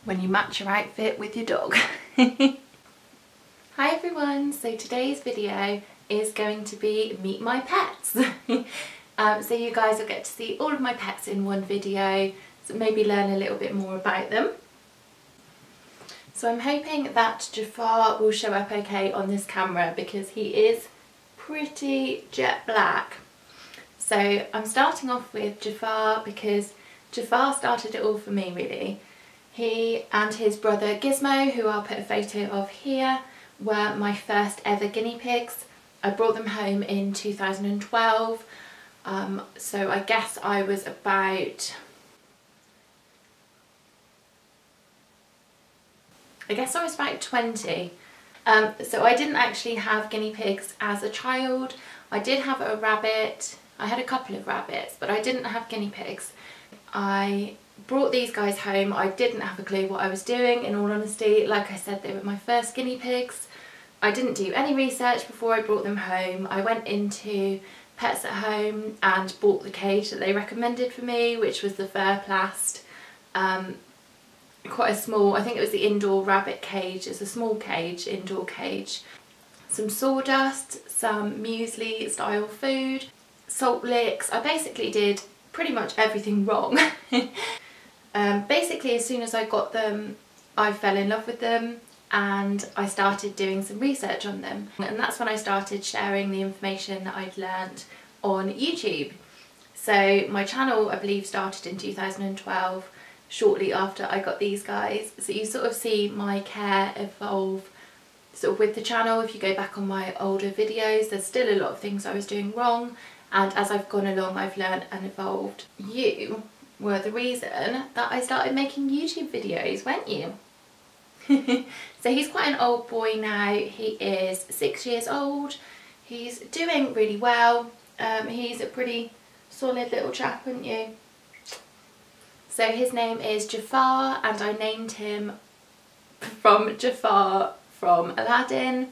when you match your outfit with your dog. Hi everyone, so today's video is going to be meet my pets. So you guys will get to see all of my pets in one video, so maybe learn a little bit more about them. So I'm hoping that Jafar will show up okay on this camera because he is pretty jet black. So I'm starting off with Jafar because Jafar started it all for me really. He and his brother Gizmo, who I'll put a photo of here, were my first ever guinea pigs. I brought them home in 2012, so I guess I was about, I was about 20. So I didn't actually have guinea pigs as a child. I did have a rabbit, I had a couple of rabbits, but I didn't have guinea pigs. I brought these guys home. I didn't have a clue what I was doing, in all honesty. Like I said, they were my first guinea pigs. I didn't do any research before I brought them home. I went into Pets at Home and bought the cage that they recommended for me, which was the Furplast. Quite a small, I think it was the indoor rabbit cage. It's a small cage, indoor cage. Some sawdust, some muesli style food, salt licks. I basically did pretty much everything wrong. Basically as soon as I got them, I fell in love with them and I started doing some research on them, and that's when I started sharing the information that I'd learnt on YouTube. So my channel, I believe, started in 2012, shortly after I got these guys. So you sort of see my care evolve sort of with the channel. If you go back on my older videos, there's still a lot of things I was doing wrong, and as I've gone along I've learned and evolved. You were the reason that I started making YouTube videos, weren't you? So he's quite an old boy now. He is 6 years old. He's doing really well. He's a pretty solid little chap, aren't you? So his name is Jafar, and I named him from Jafar from Aladdin.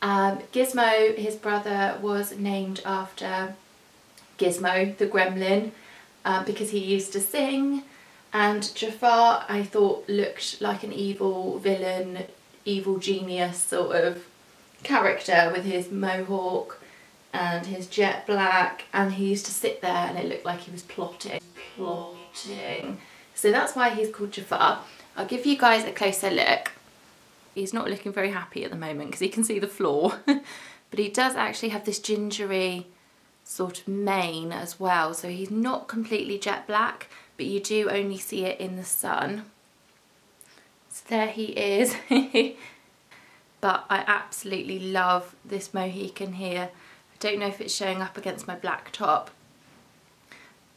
Gizmo, his brother, was named after Gizmo the gremlin because he used to sing, and Jafar I thought looked like an evil villain, evil genius sort of character with his mohawk and his jet black, and he used to sit there and it looked like he was plotting. So that's why he's called Jafar. I'll give you guys a closer look. He's not looking very happy at the moment because he can see the floor, but he does actually have this gingery sort of mane as well, so he's not completely jet black, but you do only see it in the sun. So there he is. But I absolutely love this Mohican here. I don't know if it's showing up against my black top,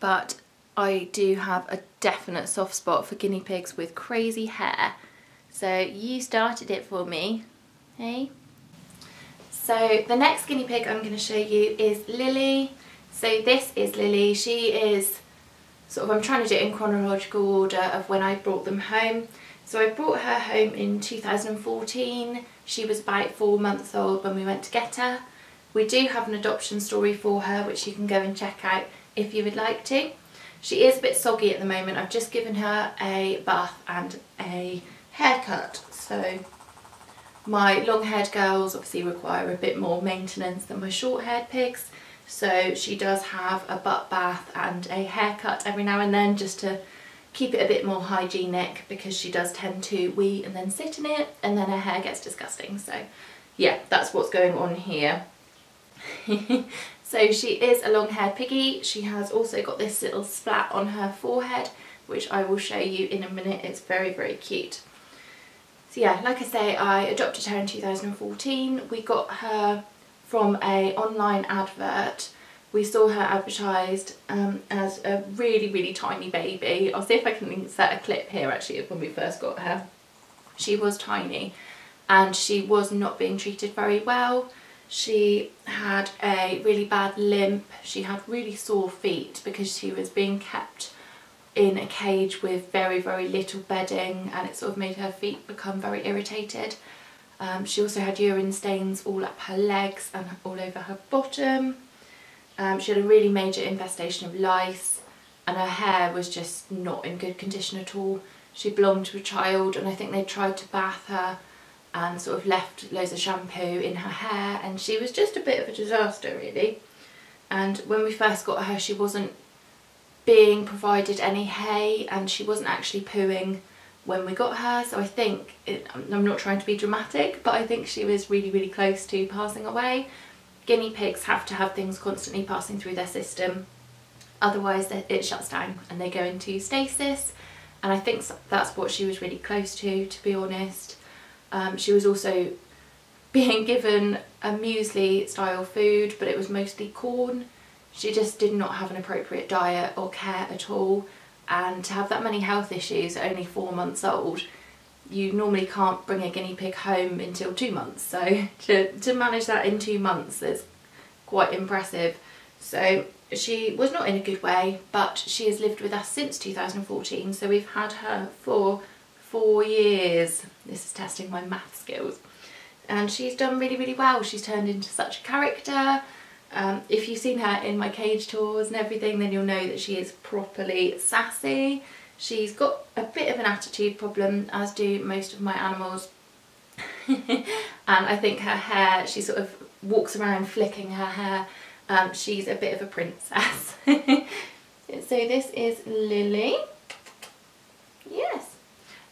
but I do have a definite soft spot for guinea pigs with crazy hair. So you started it for me, hey? So the next guinea pig I'm going to show you is Lilly. So this is Lilly. She is sort of, I'm trying to do it in chronological order of when I brought them home. So I brought her home in 2014. She was about 4 months old when we went to get her. We do have an adoption story for her, which you can go and check out if you would like to. She is a bit soggy at the moment. I've just given her a bath and a haircut. So my long-haired girls obviously require a bit more maintenance than my short-haired pigs. So she does have a butt bath and a haircut every now and then, just to keep it a bit more hygienic, because she does tend to wee and then sit in it and then her hair gets disgusting. So yeah, that's what's going on here. So she is a long-haired piggy. She has also got this little splat on her forehead, which I will show you in a minute. It's very, very cute. So yeah, like I say, I adopted her in 2014. We got her from an online advert. We saw her advertised as a really, really tiny baby. I'll see if I can insert a clip here actually of when we first got her. She was tiny and she was not being treated very well. She had a really bad limp. She had really sore feet because she was being kept in a cage with very, very little bedding, and it sort of made her feet become very irritated. She also had urine stains all up her legs and all over her bottom. She had a really major infestation of lice, and her hair was just not in good condition at all. She belonged to a child, and I think they tried to bath her and sort of left loads of shampoo in her hair, and she was just a bit of a disaster really. And when we first got her, she wasn't being provided any hay, and she wasn't actually pooing when we got her, so I think, I'm not trying to be dramatic, but I think she was really, really close to passing away. Guinea pigs have to have things constantly passing through their system, otherwise it shuts down and they go into stasis, and I think that's what she was really close to be honest. She was also being given a muesli style food, but it was mostly corn. She just did not have an appropriate diet or care at all, and to have that many health issues at only 4 months old, you normally can't bring a guinea pig home until 2 months, so to manage that in 2 months is quite impressive. So she was not in a good way, but she has lived with us since 2014, so we've had her for 4 years. This is testing my math skills. And she's done really, really well. She's turned into such a character. If you've seen her in my cage tours and everything, then you'll know that she is properly sassy. She's got a bit of an attitude problem, as do most of my animals. And I think her hair, she sort of walks around flicking her hair. She's a bit of a princess. So this is Lilly. Yes.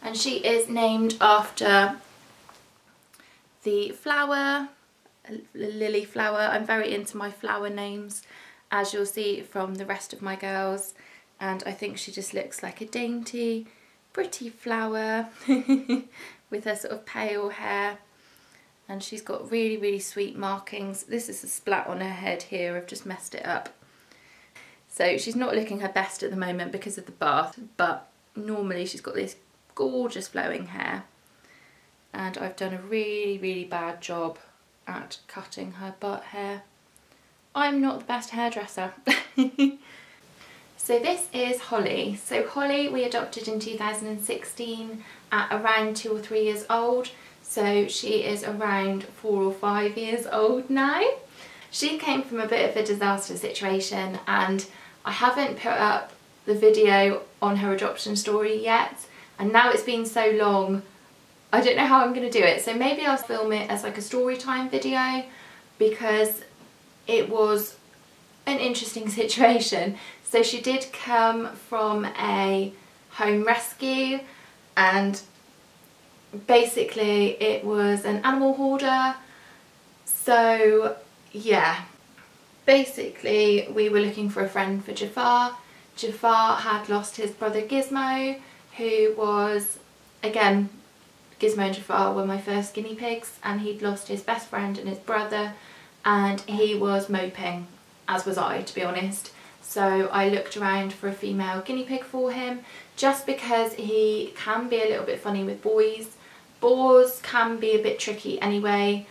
And she is named after the flower, lily flower. I'm very into my flower names, as you'll see from the rest of my girls, and I think she just looks like a dainty, pretty flower with her sort of pale hair, and she's got really, really sweet markings. This is a splat on her head here, I've just messed it up. So she's not looking her best at the moment because of the bath, but normally she's got this gorgeous flowing hair, and I've done a really, really bad job at cutting her butt hair. I'm not the best hairdresser. So this is Holly. So Holly we adopted in 2016 at around 2 or 3 years old. So she is around 4 or 5 years old now. She came from a bit of a disaster situation, and I haven't put up the video on her adoption story yet, and now it's been so long I don't know how I'm going to do it. So maybe I'll film it as like a story time video, because it was an interesting situation. So she did come from a home rescue, and basically it was an animal hoarder. So yeah, basically we were looking for a friend for Jafar. Jafar had lost his brother Gizmo, who was, again, Gizmo and Jafar were my first guinea pigs, and he'd lost his best friend and his brother, and he was moping, as was I, to be honest. So I looked around for a female guinea pig for him, just because he can be a little bit funny with boys. Boars can be a bit tricky anyway,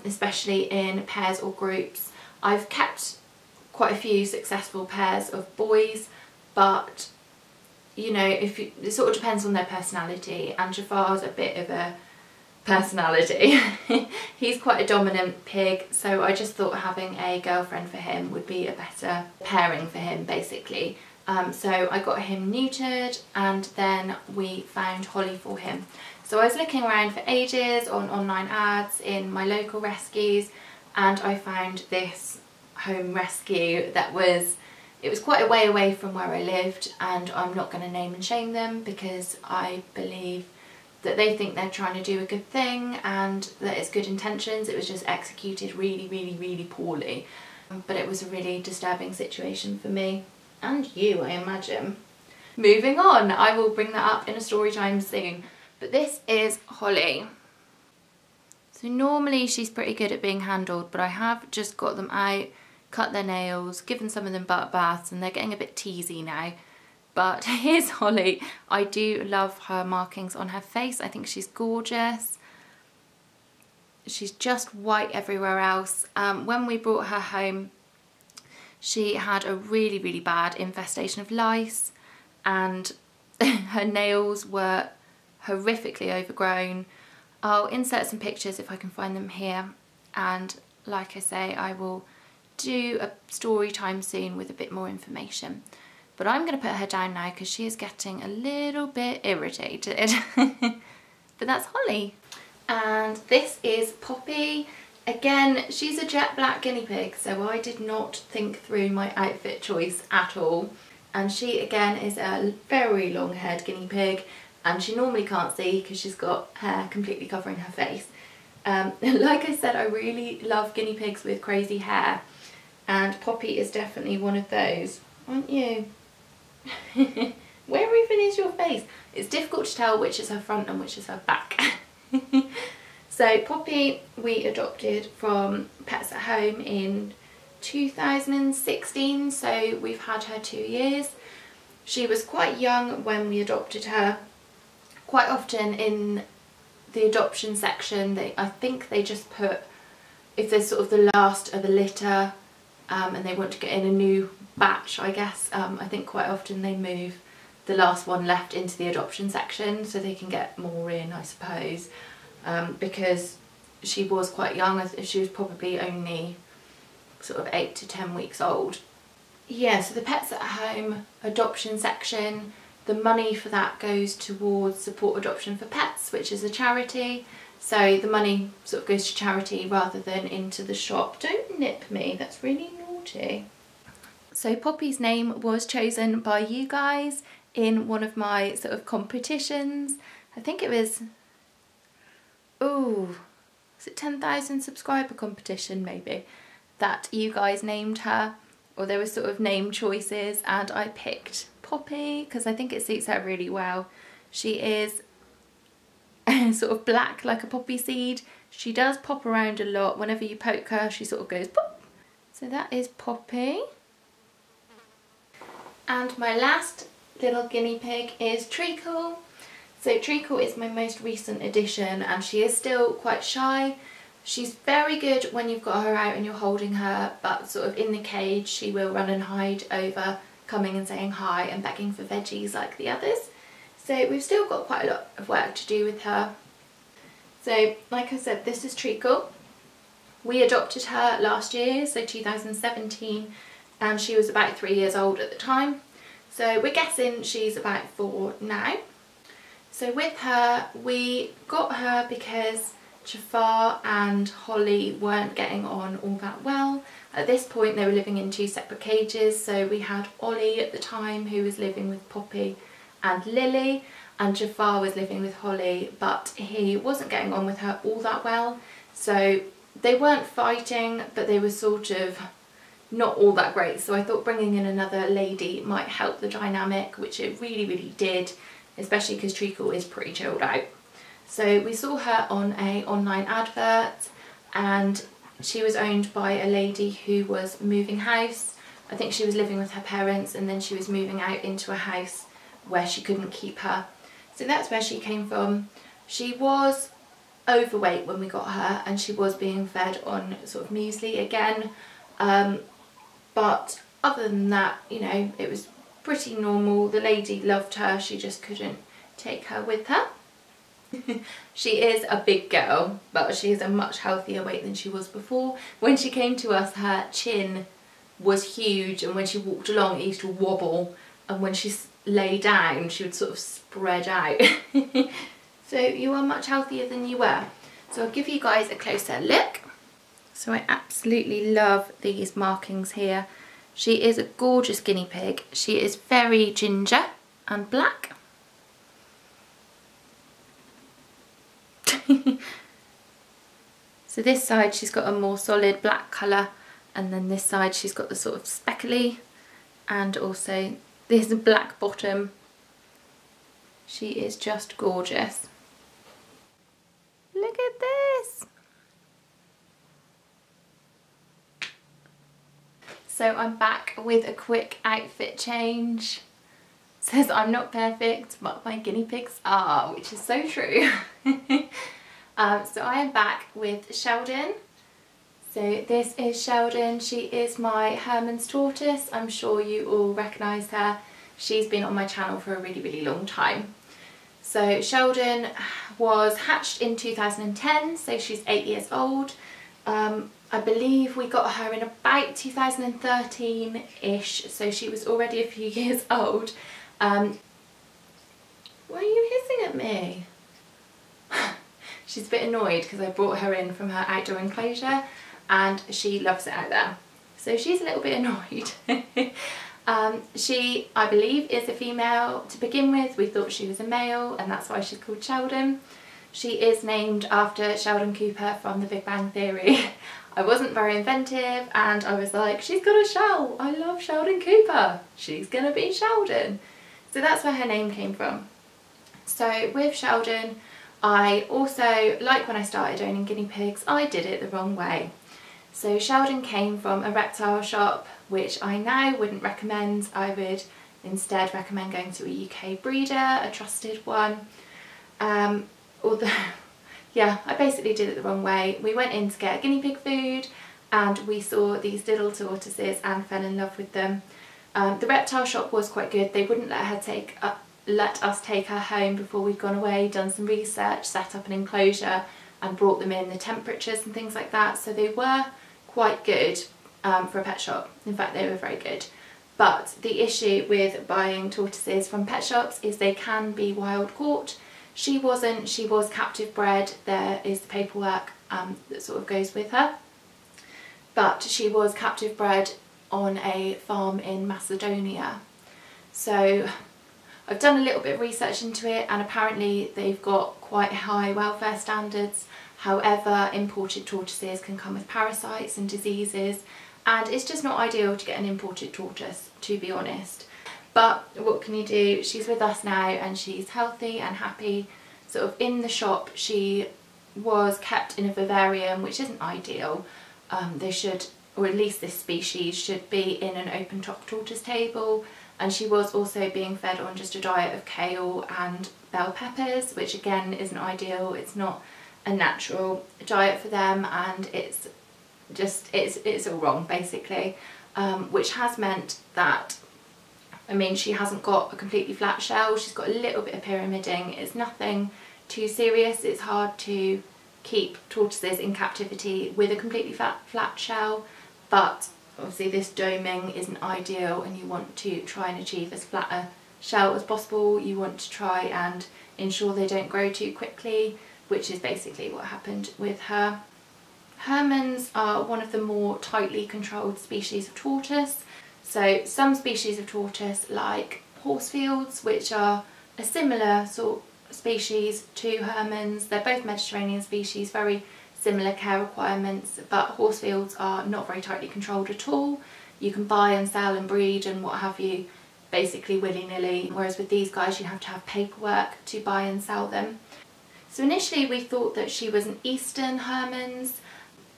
especially in pairs or groups. I've kept quite a few successful pairs of boys, but you know, it sort of depends on their personality, and Jafar's a bit of a personality. He's quite a dominant pig, so I just thought having a girlfriend for him would be a better pairing for him, basically. So I got him neutered, and then we found Holly for him. So I was looking around for ages on online ads in my local rescues, and I found this home rescue that was, it was quite a way away from where I lived, and I'm not going to name and shame them because I believe that they think they're trying to do a good thing and that it's good intentions. It was just executed really, really, really poorly. But it was a really disturbing situation for me and you, I imagine. Moving on, I will bring that up in a story time soon. But this is Holly. So normally she's pretty good at being handled, but I have just got them out, cut their nails, given some of them butt baths, and they're getting a bit teasy now. But here's Holly. I do love her markings on her face. I think she's gorgeous. She's just white everywhere else. When we brought her home, she had a really, really bad infestation of lice, and her nails were horrifically overgrown. I'll insert some pictures if I can find them here, and like I say, I will do a story time soon with a bit more information. But I'm going to put her down now because she is getting a little bit irritated. But that's Holly. And this is Poppy. Again, she's a jet black guinea pig, so I did not think through my outfit choice at all. And she again is a very long haired guinea pig, and she normally can't see because she's got hair completely covering her face. Like I said, I really love guinea pigs with crazy hair, and Poppy is definitely one of those, aren't you? Where even is your face? It's difficult to tell which is her front and which is her back. So Poppy we adopted from Pets at Home in 2016, so we've had her 2 years. She was quite young when we adopted her. Quite often in the adoption section, I think they just put, if there's sort of the last of a litter and they want to get in a new batch, I guess, I think quite often they move the last one left into the adoption section so they can get more in, I suppose, because she was quite young. She was probably only sort of 8 to 10 weeks old. Yeah, so the Pets at Home adoption section, the money for that goes towards Support Adoption for Pets, which is a charity. So the money sort of goes to charity rather than into the shop. Don't nip me, that's really naughty. So Poppy's name was chosen by you guys in one of my sort of competitions. I think it was, was it 10,000 subscriber competition maybe, that you guys named her, or there were sort of name choices, and I picked Poppy because I think it suits her really well. She is sort of black like a poppy seed. She does pop around a lot. Whenever you poke her, she sort of goes pop. So that is Poppy. And my last little guinea pig is Treacle. So Treacle is my most recent addition, and she is still quite shy. She's very good when you've got her out and you're holding her, but sort of in the cage she will run and hide over coming and saying hi and begging for veggies like the others. So we've still got quite a lot of work to do with her. So like I said, this is Treacle. We adopted her last year, so 2017, and she was about 3 years old at the time. So we're guessing she's about 4 now. So with her, we got her because Jafar and Holly weren't getting on all that well. At this point they were living in 2 separate cages, so we had Ollie at the time who was living with Poppy and Lily, and Jafar was living with Holly, but he wasn't getting on with her all that well. So they weren't fighting, but they were sort of not all that great, so I thought bringing in another lady might help the dynamic, which it really did, especially because Treacle is pretty chilled out. So we saw her on an online advert, and she was owned by a lady who was moving house. I think she was living with her parents, and then she was moving out into a house where she couldn't keep her. So that's where she came from. She was overweight when we got her, and she was being fed on sort of muesli again. But other than that, you know, it was pretty normal. The lady loved her, she just couldn't take her with her. She is a big girl, but she is a much healthier weight than she was before. When she came to us, her chin was huge, and when she walked along it used to wobble, and when she lay down she would sort of spread out. So you are much healthier than you were. So I'll give you guys a closer look. So I absolutely love these markings here. She is a gorgeous guinea pig. She is very ginger and black. So this side she's got a more solid black colour, and then this side she's got the sort of speckly, and also there's a black bottom. She is just gorgeous. Look at this! So I'm back with a quick outfit change. Says I'm not perfect, but my guinea pigs are, which is so true. So I am back with Sheldon. So this is Sheldon. She is my Herman's tortoise. I'm sure you all recognise her. She's been on my channel for a really long time. So Sheldon was hatched in 2010, so she's 8 years old. I believe we got her in about 2013-ish, so she was already a few years old. Why are you hissing at me? She's a bit annoyed because I brought her in from her outdoor enclosure and she loves it out there. So she's a little bit annoyed. She, I believe, is a female to begin with. We thought she was a male and that's why she's called Sheldon. She is named after Sheldon Cooper from The Big Bang Theory. I wasn't very inventive and I was like, she's got a shell. I love Sheldon Cooper. She's gonna be Sheldon. So that's where her name came from. So with Sheldon, I also, like when I started owning guinea pigs, I did it the wrong way. So Sheldon came from a reptile shop, which I now wouldn't recommend. I would instead recommend going to a UK breeder, a trusted one. Although, yeah, I basically did it the wrong way. We went in to get guinea pig food and we saw these little tortoises and fell in love with them. The reptile shop was quite good. They wouldn't let us take her home before we'd gone away, done some research, set up an enclosure and brought them in the temperatures and things like that. So they were quite good for a pet shop. In fact, they were very good. But the issue with buying tortoises from pet shops is they can be wild caught. She wasn't, she was captive bred. There is the paperwork that sort of goes with her. But she was captive bred on a farm in Macedonia. So I've done a little bit of research into it and apparently they've got quite high welfare standards. However, imported tortoises can come with parasites and diseases and it's just not ideal to get an imported tortoise, to be honest. But what can you do? She's with us now and she's healthy and happy. Sort of in the shop she was kept in a vivarium, which isn't ideal. They should, or at least this species, should be in an open top tortoise table. And she was also being fed on just a diet of kale and bell peppers, which again isn't ideal. It's not a natural diet for them and it's just, it's all wrong basically. Which has meant that, I mean, she hasn't got a completely flat shell. She's got a little bit of pyramiding. It's nothing too serious. It's hard to keep tortoises in captivity with a completely flat shell, but obviously this doming isn't ideal and you want to try and achieve as flat a shell as possible. You want to try and ensure they don't grow too quickly, which is basically what happened with her. Hermans are one of the more tightly controlled species of tortoise. So some species of tortoise, like horsefields, which are a similar sort of species to Hermans, they're both Mediterranean species, very similar care requirements, but horsefields are not very tightly controlled at all. You can buy and sell and breed and what have you basically willy-nilly, whereas with these guys you have to have paperwork to buy and sell them. So initially we thought that she was an Eastern Hermans,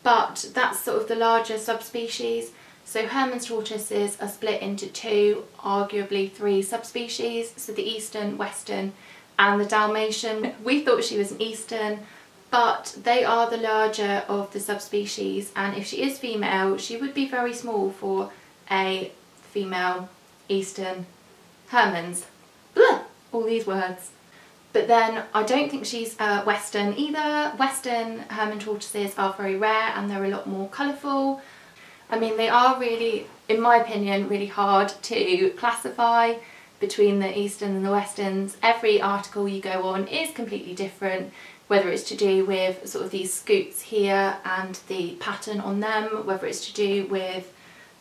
but that's sort of the larger subspecies. So Hermans tortoises are split into two, arguably three subspecies, so the Eastern, Western and the Dalmatian. We thought she was an Eastern, but they are the larger of the subspecies, and if she is female she would be very small for a female Eastern Hermans. Blah, all these words. But then I don't think she's Western either. Western Herman tortoises are very rare and they're a lot more colourful. I mean, they are really, in my opinion, really hard to classify between the Eastern and the Westerns. Every article you go on is completely different, whether it's to do with sort of these scoots here and the pattern on them, whether it's to do with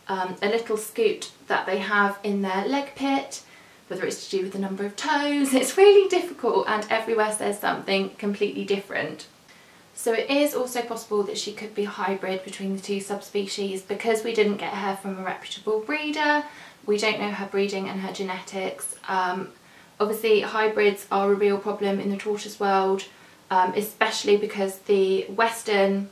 a little scoot that they have in their leg pit, whether it's to do with the number of toes. It's really difficult and everywhere says something completely different. So it is also possible that she could be a hybrid between the two subspecies. Because we didn't get her from a reputable breeder, we don't know her breeding and her genetics. Obviously hybrids are a real problem in the tortoise world, especially because the Western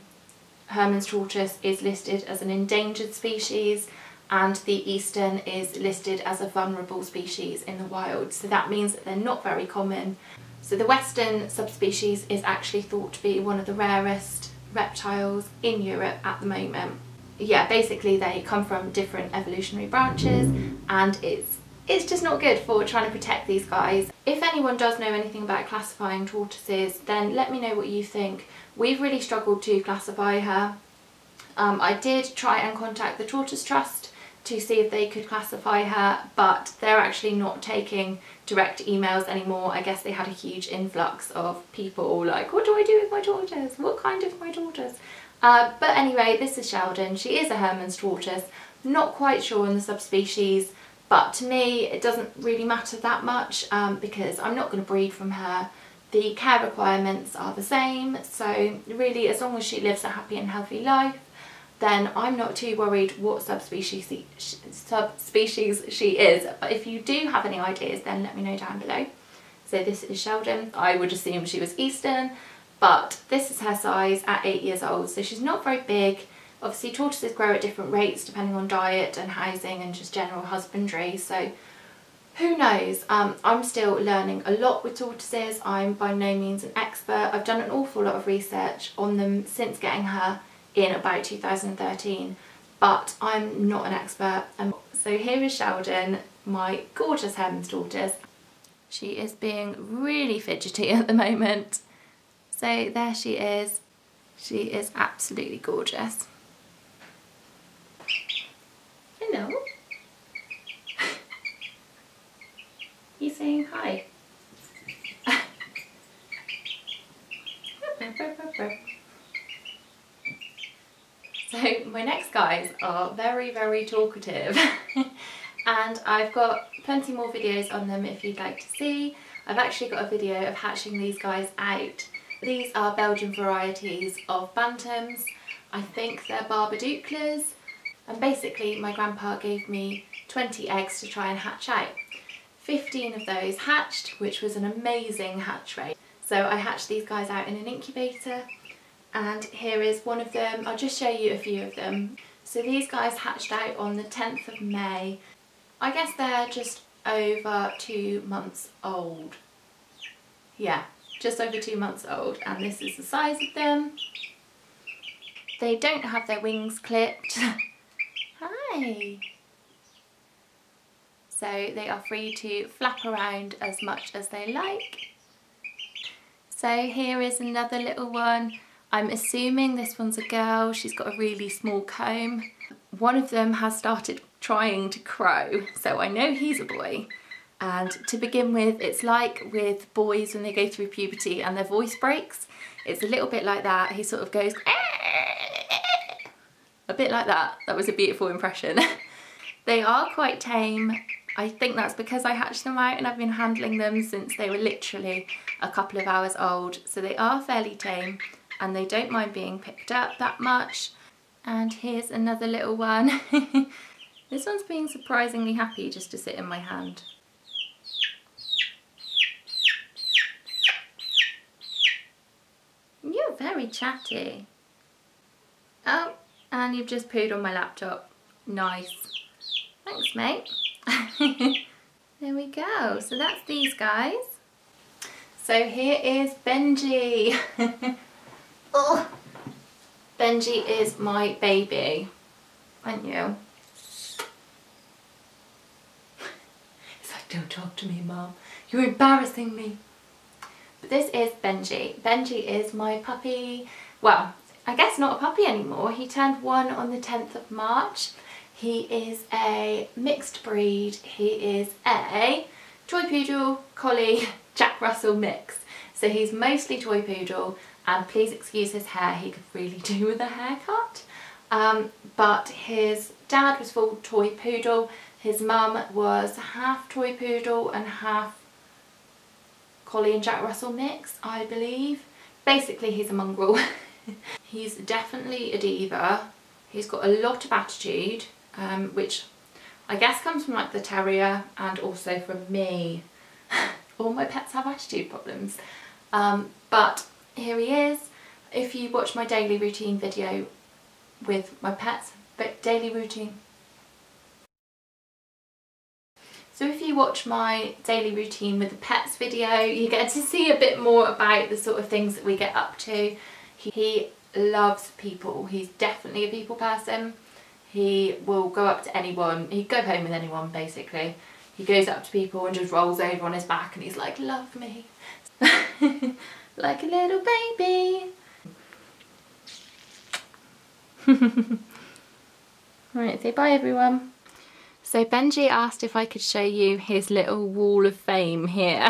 Hermans tortoise is listed as an endangered species and the Eastern is listed as a vulnerable species in the wild. So that means that they're not very common. So the Western subspecies is actually thought to be one of the rarest reptiles in Europe at the moment. Yeah, basically they come from different evolutionary branches and it's just not good for trying to protect these guys. If anyone does know anything about classifying tortoises, then let me know what you think. We've really struggled to classify her. I did try and contact the Tortoise Trust to see if they could classify her, but they're actually not taking direct emails anymore. I guess they had a huge influx of people like, what do I do with my tortoise? What kind of my tortoise? But anyway, this is Sheldon. She is a Hermann's tortoise. Not quite sure on the subspecies, but to me it doesn't really matter that much because I'm not going to breed from her. The care requirements are the same, so really as long as she lives a happy and healthy life, then I'm not too worried what subspecies she is. But if you do have any ideas, then let me know down below. So this is Sheldon. I would assume she was Eastern, but this is her size at 8 years old, so she's not very big. Obviously tortoises grow at different rates depending on diet and housing and just general husbandry, so who knows. I'm still learning a lot with tortoises. I'm by no means an expert. I've done an awful lot of research on them since getting her in about 2013, but I'm not an expert. So here is Sheldon, my gorgeous Hermann's tortoise. She is being really fidgety at the moment. So there she is. She is absolutely gorgeous. Hello. You saying hi? So my next guys are very, very talkative and I've got plenty more videos on them if you'd like to see. I've actually got a video of hatching these guys out. These are Belgian varieties of bantams. I think they're Barbadouclas, and basically my grandpa gave me 20 eggs to try and hatch out. 15 of those hatched, which was an amazing hatch rate. So I hatched these guys out in an incubator, and here is one of them. I'll just show you a few of them. So these guys hatched out on the 10th of May. I guess they're just over 2 months old. Yeah, just over 2 months old, and this is the size of them. They don't have their wings clipped. Hi! So they are free to flap around as much as they like. So here is another little one. I'm assuming this one's a girl. She's got a really small comb. One of them has started trying to crow, so I know he's a boy. And to begin with, it's like with boys when they go through puberty and their voice breaks. It's a little bit like that. He sort of goes a bit like that. That was a beautiful impression. They are quite tame. I think that's because I hatched them out and I've been handling them since they were literally a couple of hours old. So they are fairly tame and they don't mind being picked up that much. And here's another little one. This one's being surprisingly happy just to sit in my hand. You're very chatty. Oh, and you've just pooed on my laptop. Nice. Thanks, mate. There we go. So that's these guys. So here is Benjy. Oh, Benjy is my baby, aren't you? It's like, don't talk to me, Mum. You're embarrassing me. But this is Benjy. Benjy is my puppy. Well, I guess not a puppy anymore. He turned 1 on the 10th of March. He is a mixed breed. He is a toy poodle, collie, Jack Russell mix. So he's mostly toy poodle, and please excuse his hair, he could really do with a haircut. But his dad was full toy poodle. His mum was half toy poodle and half collie and Jack Russell mix, I believe. Basically he's a mongrel. He's definitely a diva. He's got a lot of attitude, which I guess comes from like the terrier and also from me. All my pets have attitude problems. But here he is. If you watch my daily routine video with my pets, daily routine. So if you watch my daily routine with the pets video, you get to see a bit more about the sort of things that we get up to. He loves people. He's definitely a people person. He will go up to anyone. He'd go home with anyone, basically. He goes up to people and just rolls over on his back and he's like, love me. Like a little baby. Right, say bye everyone. So Benjy asked if I could show you his little wall of fame here.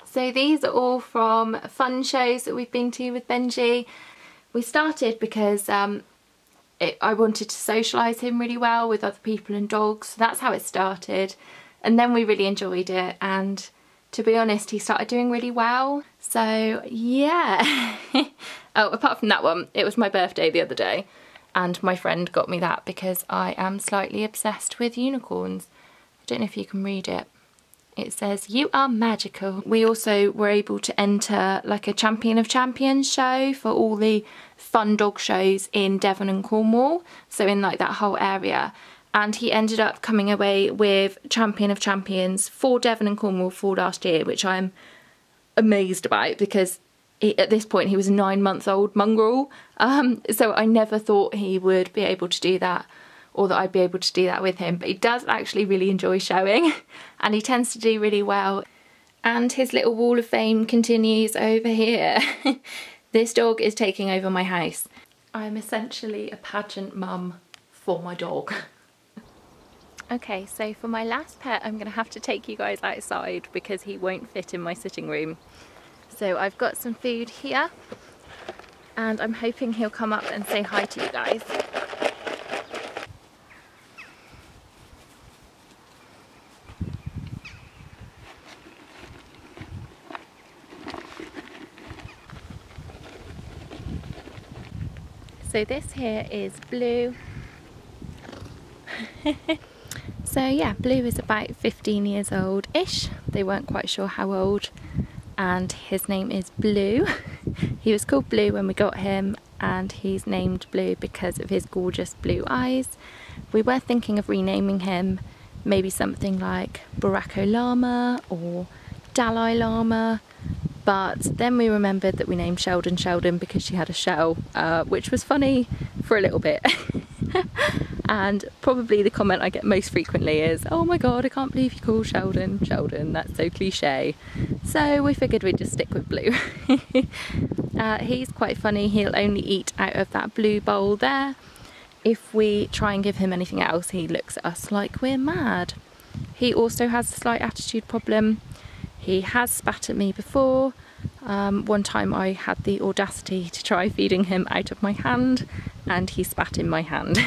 So these are all from fun shows that we've been to with Benjy. We started because I wanted to socialise him really well with other people and dogs. So that's how it started. And then we really enjoyed it, and to be honest, he started doing really well. So yeah. Oh, apart from that one, it was my birthday the other day and my friend got me that because I am slightly obsessed with unicorns. I don't know if you can read it. It says, "You are magical." We also were able to enter like a Champion of Champions show for all the fun dog shows in Devon and Cornwall, so in like that whole area. And he ended up coming away with Champion of Champions for Devon and Cornwall for last year, which I'm amazed about because at this point he was a 9-month-old mongrel. So I never thought he would be able to do that, or that I'd be able to do that with him. But he does actually really enjoy showing and he tends to do really well. And his little wall of fame continues over here. This dog is taking over my house. I'm essentially a pageant mum for my dog. Okay, so for my last pet, I'm gonna have to take you guys outside because he won't fit in my sitting room. So I've got some food here and I'm hoping he'll come up and say hi to you guys. So this here is Blue. So yeah, Blue is about 15 years old-ish. They weren't quite sure how old. And his name is Blue. He was called Blue when we got him, and he's named Blue because of his gorgeous blue eyes. We were thinking of renaming him maybe something like Baracko Llama or Dalai Lama, but then we remembered that we named Sheldon Sheldon because she had a shell, which was funny for a little bit. And probably the comment I get most frequently is, "Oh my god, I can't believe you call Sheldon Sheldon, that's so cliche." So we figured we'd just stick with Blue. He's quite funny. He'll only eat out of that blue bowl there. If we try and give him anything else, he looks at us like we're mad. He also has a slight attitude problem. He has spat at me before. One time I had the audacity to try feeding him out of my hand and he spat in my hand.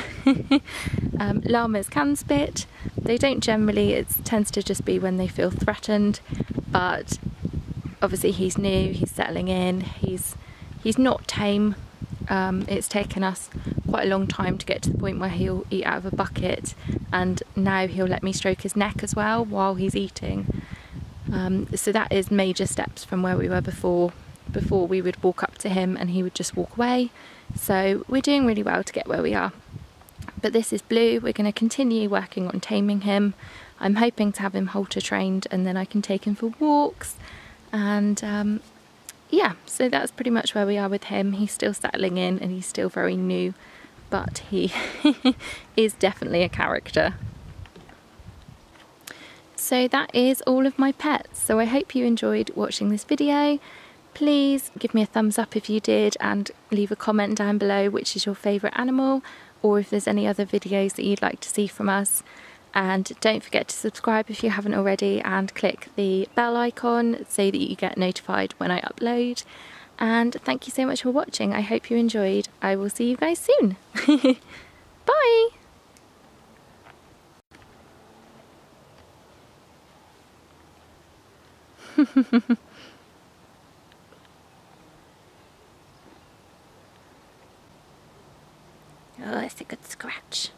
Llamas can spit. They don't generally, it tends to just be when they feel threatened, but obviously he's new, he's settling in, he's not tame. It's taken us quite a long time to get to the point where he'll eat out of a bucket, and now he'll let me stroke his neck as well while he's eating. So that is major steps from where we were before. Before we would walk up to him and he would just walk away. So we're doing really well to get where we are. But this is Blue. We're going to continue working on taming him. I'm hoping to have him halter trained and then I can take him for walks. And yeah, so that's pretty much where we are with him. He's still settling in and he's still very new, but he is definitely a character. So that is all of my pets. So I hope you enjoyed watching this video. Please give me a thumbs up if you did, and leave a comment down below which is your favourite animal, or if there's any other videos that you'd like to see from us. And don't forget to subscribe if you haven't already, and click the bell icon so that you get notified when I upload. And thank you so much for watching. I hope you enjoyed. I will see you guys soon. Bye! Oh, that's a good scratch.